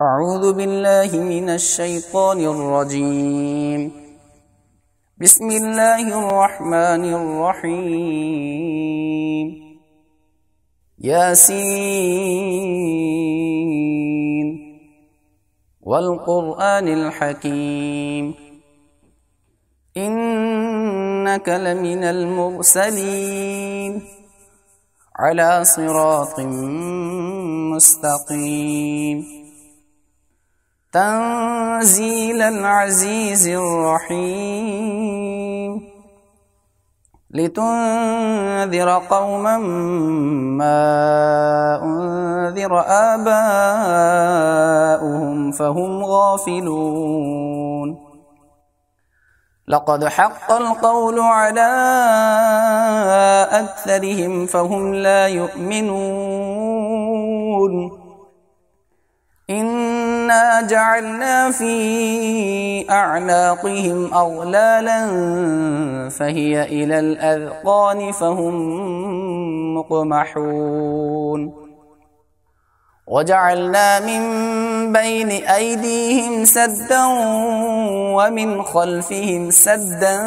أعوذ بالله من الشيطان الرجيم. بسم الله الرحمن الرحيم. ياسين والقرآن الحكيم إنك لمن المرسلين على صراط مستقيم تنزيل العزيز الرحيم لتنذر قوما ما أنذر آباؤهم فهم غافلون. لقد حق القول على أكثرهم فهم لا يؤمنون. إنا جعلنا في أعناقهم أغلالا فهي إلى الأذقان فهم مقمحون. وجعلنا من بين أيديهم سدا ومن خلفهم سدا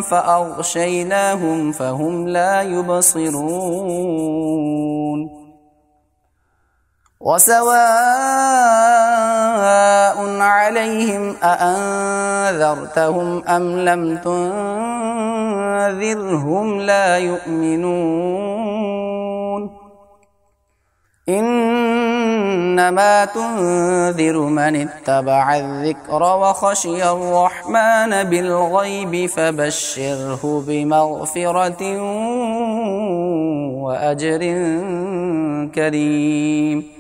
فأغشيناهم فهم لا يبصرون. وسواء عليهم أأنذرتهم أم لم تنذرهم لا يؤمنون. إنما تنذر من اتبع الذكر وخشي الرحمن بالغيب فبشره بمغفرة وأجر كريم.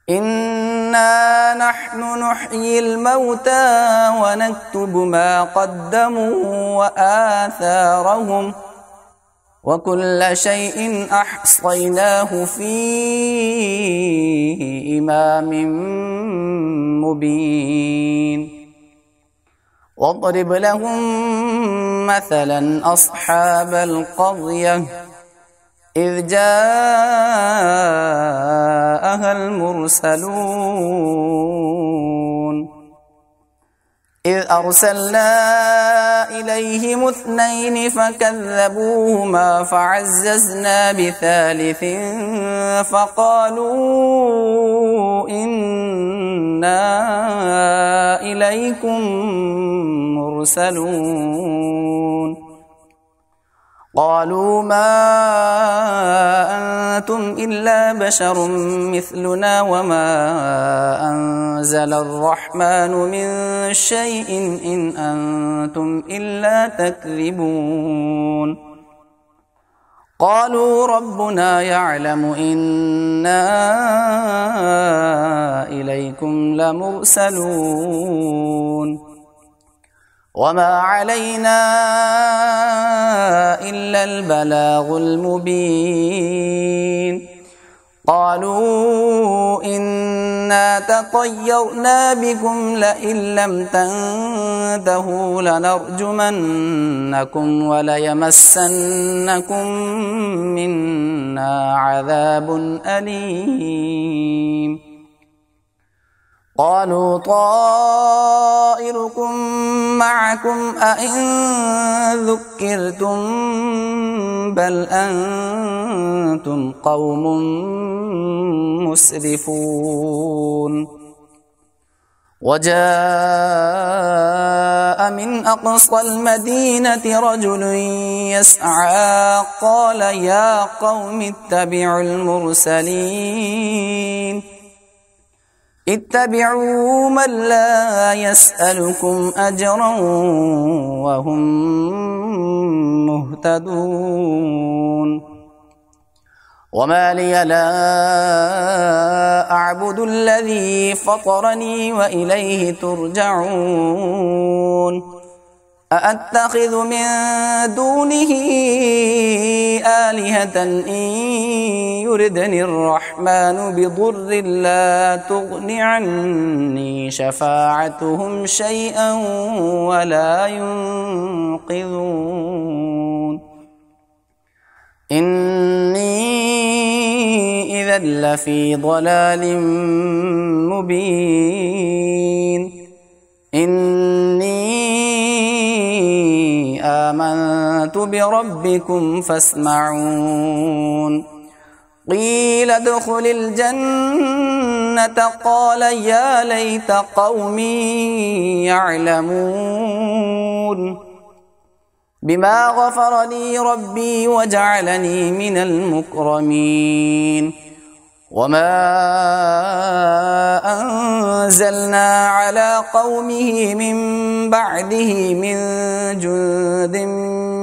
إنا نحن نحيي الموتى ونكتب ما قدموا وآثارهم وكل شيء أحصيناه في إمام مبين. واضرب لهم مثلا أصحاب القرية إذ جاءها المرسلون إذ أرسلنا إليهم 2 فكذبوهما فعززنا بثالث فقالوا إنا إليكم مرسلون. قالوا ما أنتم إلا بشر مثلنا وما أنزل الرحمن من شيء إن أنتم إلا تكذبون. قالوا ربنا يعلم إنا إليكم لمرسلون وما علينا إلا البلاغ المبين. قالوا إنا تطيرنا بكم لئن لم تنتهوا لنرجمنكم وليمسنكم منا عذاب أليم. قالوا طائركم معكم أئن ذكرتم بل أنتم قوم مسرفون. وجاء من أقصى المدينة رجل يسعى قال يا قوم اتبعوا المرسلين اتبعوا من لا يسألكم أجرا وهم مهتدون. وما لي لا أعبد الذي فطرني وإليه ترجعون. أأتخذ من دونه آلهة إن يردني الرحمن بضر لا تغن عني شفاعتهم شيئا ولا ينقذون. إني إذا لفي ضلال مبين إني آمنت بربكم فاسمعون قيل ادخل الجنة قال يا ليت قومي يعلمون بما غفر لي ربي وجعلني من المكرمين وما أنزلنا على قومه من بعده من جند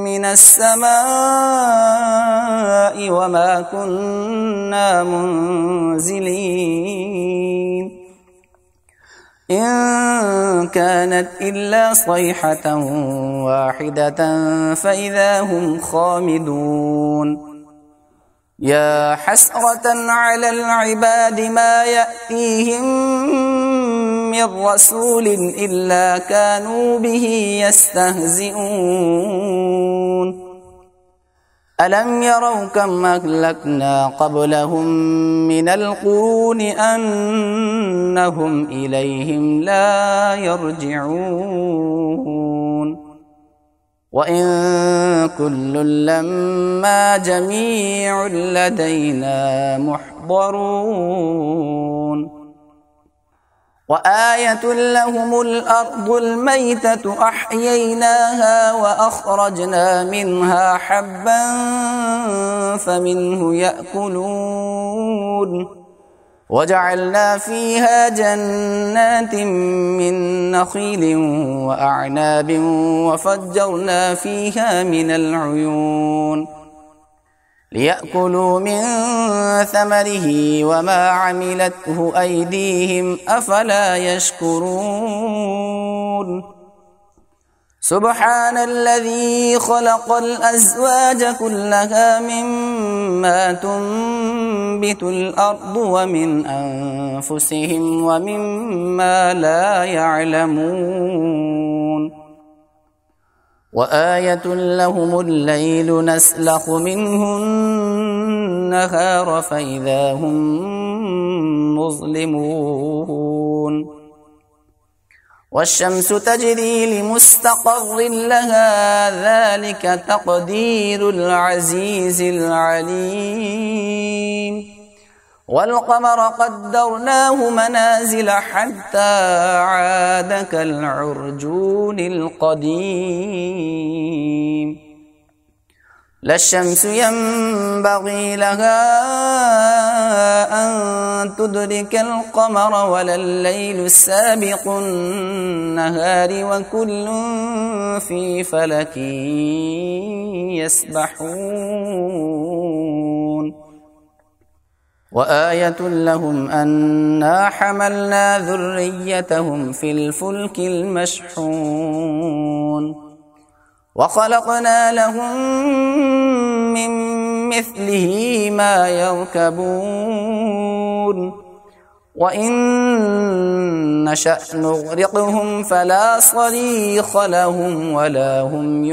من السماء وما كنا منزلين إن كانت إلا صيحة واحدة فإذا هم خامدون يا حسرة على العباد ما يأتيهم من رسول إلا كانوا به يستهزئون ألم يروا كم أهلكنا قبلهم من القرون أنهم إليهم لا يرجعون وإن كل لما جميع لدينا محضرون وآية لهم الأرض الميتة أحييناها وأخرجنا منها حبا فمنه يأكلون وجعلنا فيها جنات من نخيل وأعناب وفجرنا فيها من العيون ليأكلوا من ثمره وما عملته أيديهم أفلا يشكرون سبحان الذي خلق الأزواج كلها مما تنبت الأرض ومن أنفسهم ومما لا يعلمون وآية لهم الليل نسلخ منه النهار فإذا هم مظلمون والشمس تجري لمستقر لها ذلك تقدير العزيز العليم والقمر قدرناه منازل حتى عاد كالعرجون القديم لا الشمس ينبغي لها أن تدرك القمر ولا الليل سابق النهار وكل في فلك يسبحون وآية لهم أنا حملنا ذريتهم في الفلك المشحون وخلقنا لهم من مثله ما يركبون وإن نشأ نغرقهم فلا صريخ لهم ولا هم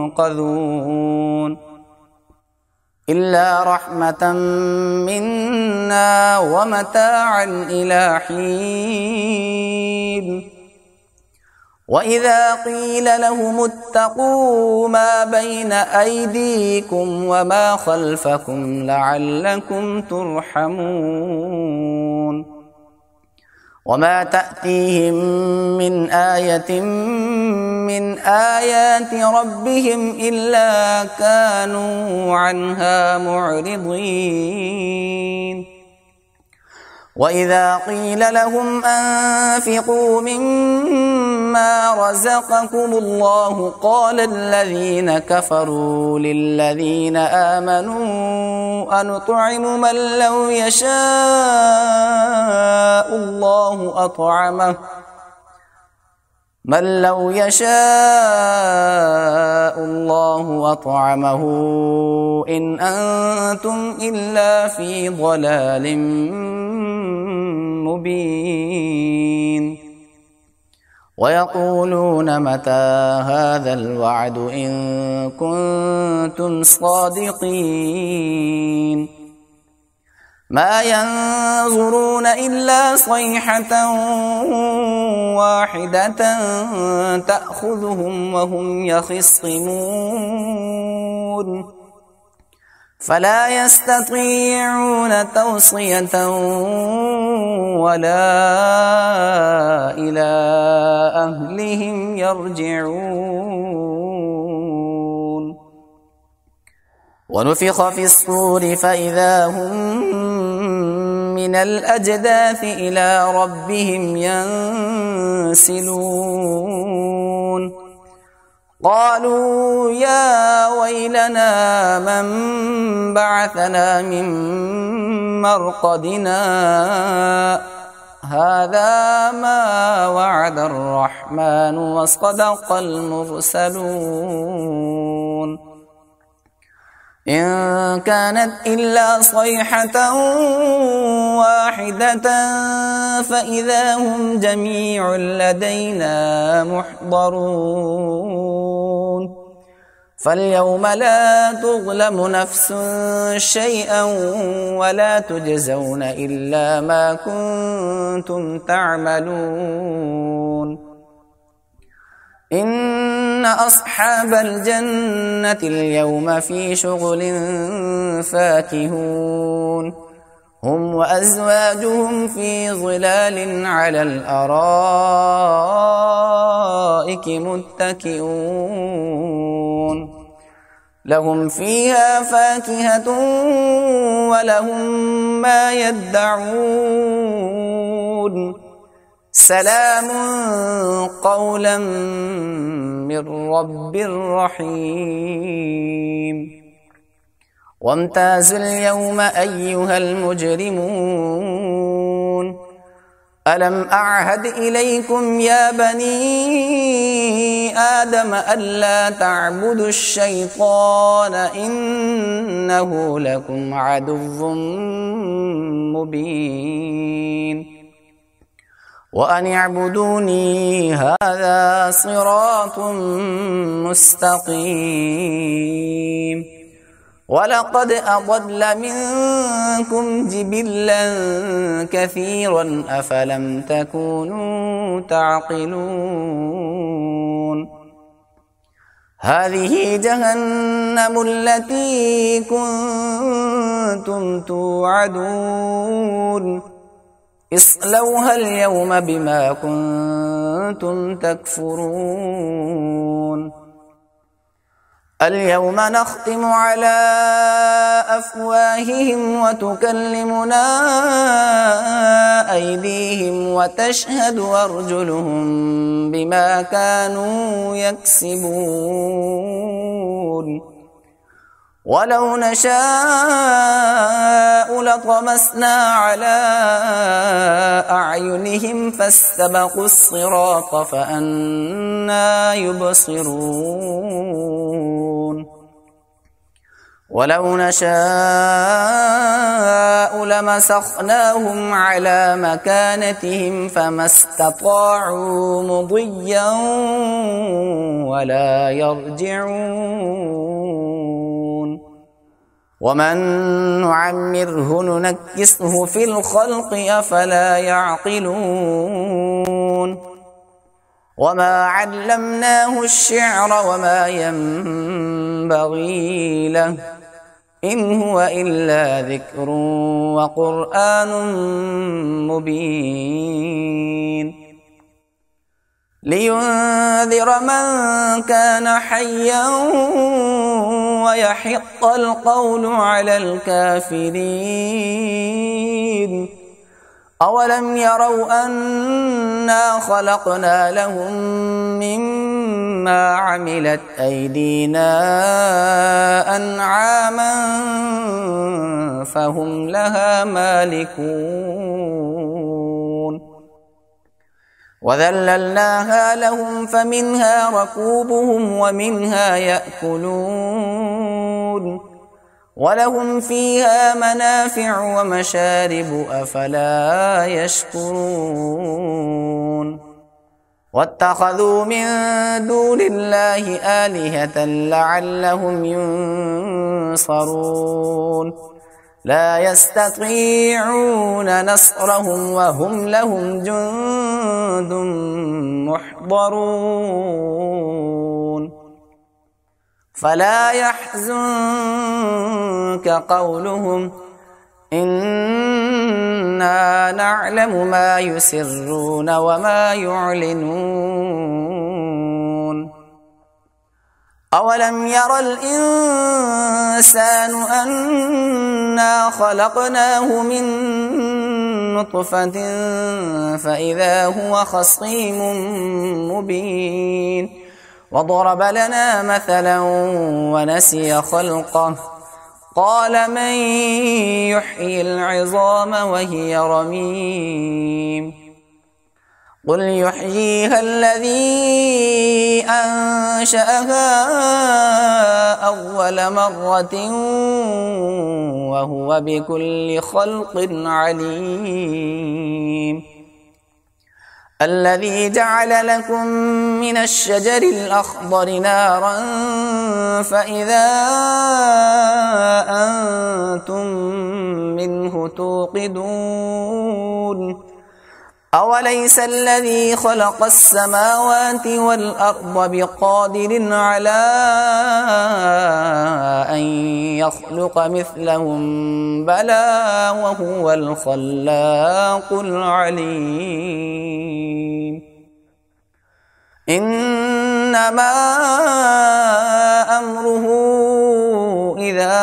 ينقذون إلا رحمة منا ومتاعا إلى حين وإذا قيل لهم اتقوا ما بين أيديكم وما خلفكم لعلكم ترحمون وما تأتيهم من آية من آيات ربهم إلا كانوا عنها معرضين وإذا قيل لهم أنفقوا مما رزقكم الله قال الذين كفروا للذين آمنوا أنطعم من لو يشاء الله أطعمه من لو يشاء الله أطعمه إن أنتم إلا في ضلال مبين ويقولون متى هذا الوعد إن كنتم صادقين ما ينظرون إلا صيحة واحدة تأخذهم وهم يخصمون فلا يستطيعون توصية ولا إلى أهلهم يرجعون ونفخ في الصور فإذا هم من الأجداث إلى ربهم ينسلون قالوا يا ويلنا من بعثنا من مرقدنا هذا ما وعد الرحمن وصدق المرسلون إن كانت إلا صيحة واحدة فإذا هم جميع لدينا محضرون فاليوم لا تظلم نفس شيئا ولا تجزون إلا ما كنتم تعملون إن أصحاب الجنة اليوم في شغل فاكهون هم وأزواجهم في ظلال على الأرائك متكئون لهم فيها فاكهة ولهم ما يدعون سلام قولا من رب رحيم وامتازوا اليوم أيها المجرمون ألم أعهد إليكم يا بني آدم ألا تعبدوا الشيطان إنه لكم عدو مبين وأن اعبدوني هذا صراط مستقيم ولقد أضل منكم جبلا كثيرا أفلم تكونوا تعقلون هذه جهنم التي كنتم توعدون اصلوها اليوم بما كنتم تكفرون اليوم نختم على أفواههم وتكلمنا أيديهم وتشهد أرجلهم بما كانوا يكسبون ولو نشاء لطمسنا على أعينهم فاستبقوا الصراط فأنى يبصرون ولو نشاء لمسخناهم على مكانتهم فما استطاعوا مضيا ولا يرجعون ومن نعمره ننكسه في الخلق أفلا يعقلون وما علمناه الشعر وما ينبغي له إن هو إلا ذكر وقرآن مبين لينذر من كان حيا ويحق القول على الكافرين أولم يروا أنا خلقنا لهم مما عملت أيدينا أنعاما فهم لها مالكون وذللناها لهم فمنها ركوبهم ومنها يأكلون ولهم فيها منافع ومشارب أفلا يشكرون واتخذوا من دون الله آلهة لعلهم ينصرون لا يستطيعون نصرهم وهم لهم جند محضرون فلا يحزنك قولهم إنا نعلم ما يسرون وما يعلنون أولم ير الإنسان أنا خلقناه من نطفة فإذا هو خصيم مبين وضرب لنا مثلا ونسي خلقه قال من يحيي العظام وهي رميم قل يحييها الذي أنشأها أول مرة وهو بكل خلق عليم الذي جعل لكم من الشجر الأخضر نارا فإذا أنتم منه توقدون أوليس الذي خلق السماوات والأرض بقادر على أن يخلق مثلهم بلى وهو الخلاق العليم إنما أمره إذا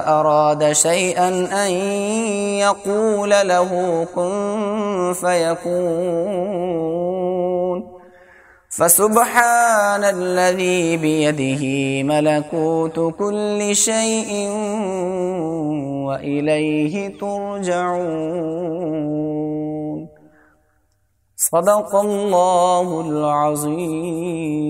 أراد شيئا أن يقول له كن فيكون فسبحان الذي بيده ملكوت كل شيء وإليه ترجعون صدق الله العظيم.